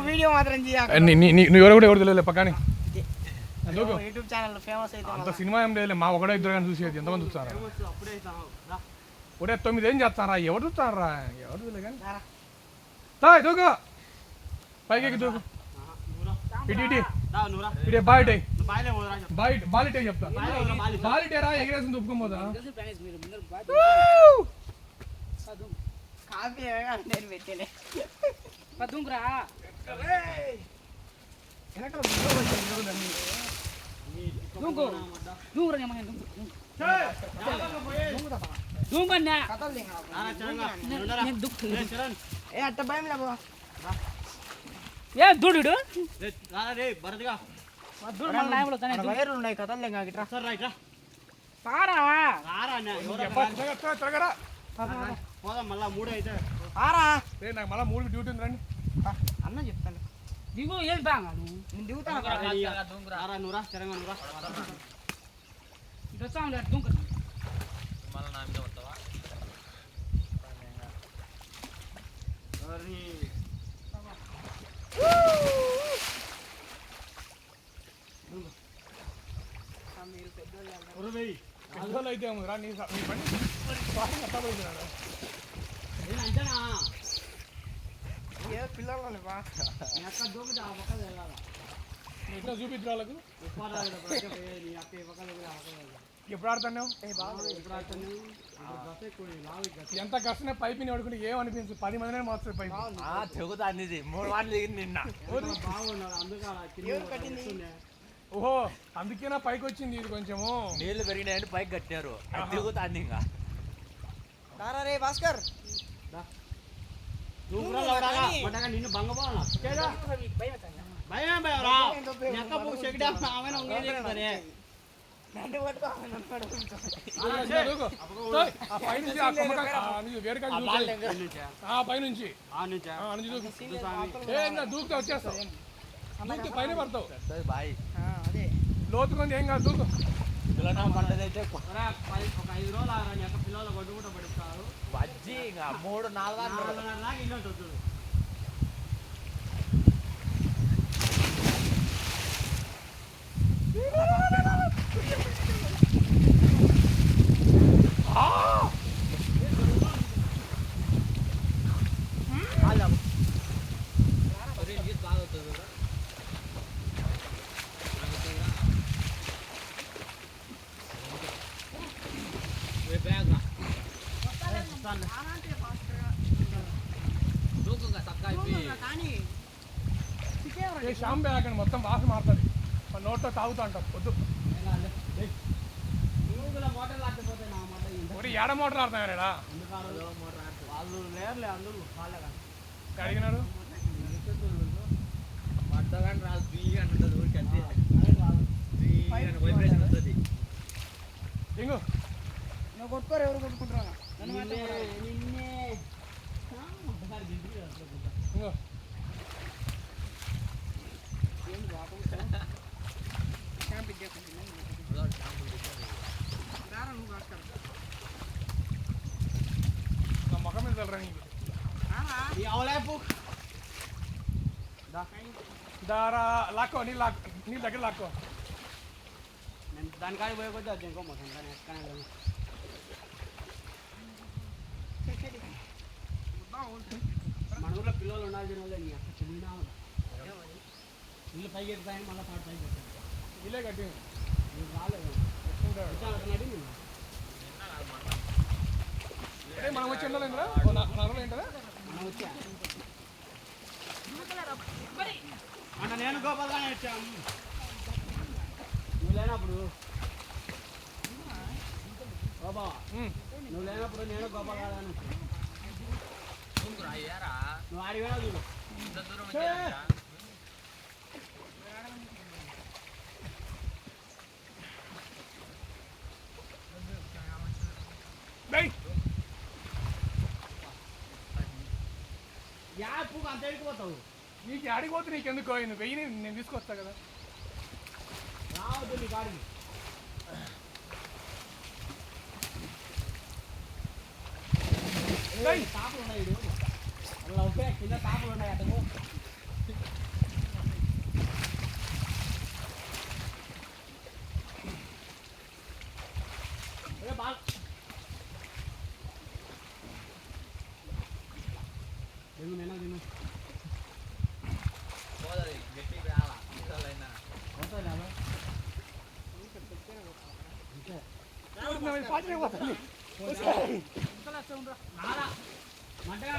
video మాత్రం నువ్వు ఎవరు కూడా ఎవరు తెలియదు పక్కని యూట్యూబ్ ఛానల్ ఫేమస్ అయితే అంత సినిమా ఏం లేదు మా ఒకటే ఇద్దరు కానీ చూసేది ఎంతమంది చూస్తారా ఒకటే 9 ఏం చేస్తారా ఎవరు చూస్తారా ఎవరు తెలియదు కానీ దూకు పైకి దూకు ఇటే బాయిటే బాలిటే చెప్తా బాలిటేరా ఎగరేసి దుప్పుకోమోదా కాఫీ నేను పెట్టేనే దూకురా అట్ట భయం లేబో ఏ దూడు వైర్లు ఉన్నాయి కథలు పోదాం మళ్ళా 3 అయితే నాకు మళ్ళీ 3 డ్యూటీ ఉంది రండి అన్న చెప్తాను దిగు ఏం బాగా నేను దిగుతాను నువ్వురా చరంగా నువ్వురా ఇటు వచ్చాము దూకు మళ్ళీ నా మీద వస్తావా పెద్దోళ్ళు అయితే రా నీ పని అంతేనా ఏ పిల్లలు బా దూకుతా ఆ పక్కన వెళ్ళాలా ఎట్లా చూపించు వాళ్ళకు ఎప్పుడు ఆడుతున్నావు ఎంత కష్టమే పైపు పడుకుంటే ఏమనిపించు 10 మందినే మోస్తారు పైపు తెగుతా అనేది 3 వారాలు నిన్న ఓహో అందుకేనా పైకి వచ్చింది ఇది కొంచెము నీళ్లు పెరిగినాయని పైకి కట్టారు తెగుతాంది ఇంకా రే భాస్కర్ నిన్ను బంగపోవాలా భయం పైనుంచి దూకుతా వచ్చేస్తావు పైన పడతావు లోతుకుంది ఏం కాదు దూకు పంటదైతే ఒక 5 రోజులు పిల్లలు కొట్టుకుంటూ పడిస్తారు వజ్జి ఇంకా 3-4 ఇల్లు ఉంటుంది షాంపే ఆకండి మొత్తం వాసన మారుతుంది నోట్లో తాగుతా అంటాం వద్దు ఒకటి ఏడ మోటార్ ఆడుతున్నారా వాళ్ళు లేరులే అందరూ అడిగినారు పడ్డగాని రాదు ఫ్రీగా అంటుంది ఊరికి అంతే వైబ్రేషన్ వస్తుంది ఇంకో నువ్వు కొట్టుకోరు ఎవరు కొట్టుకుంటారా నిన్నే ఇంకో నా ముఖం మీద వెళ్ళరా నీకు దారా లాక్కో నీ దగ్గర లాక్కో దానికాడికి పోయి కొద్ది అది ఇంకో మొత్తం కానీ ఎక్కడ మన ఊళ్ళో పిల్లలు ఉండాలి తినాలి నీ అక్కడ చిన్న ఇల్లు పైకి ఎత్తాయి మళ్ళీ తాడు పైకి ఎత్తాయి ఇల్లే కట్టి రాలేదు మనం వచ్చి ఉండాలేంద్రా నగలు ఏంటదా మనం వచ్చా అన్న నేను గోపాల్గానే వచ్చాను నువ్వు లేనప్పుడు బాబా నువ్వు లేనప్పుడు నేను గోపాల్గానే వచ్చాను నువ్వు ఆడిపోయినా చూడు పువ్వు అంత ఎడికిపోతావు నీకు ఆడిపోతే నీకు ఎందుకు నువ్వు వెయ్యి నేను తీసుకొస్తా కదా రావద్దు నీ కాడికి తాపులు ఉన్నాయి అలా ఒకే కింద తాపులు ఉన్నాయి అటు బాల్ దిగు నేను దిగు పోదది గట్టికి రాలా ఇంతలైనా అవుతా లేదా పాచిపోతుంది ఇంకా లేస్తా ఉండరా నాలా మంటగా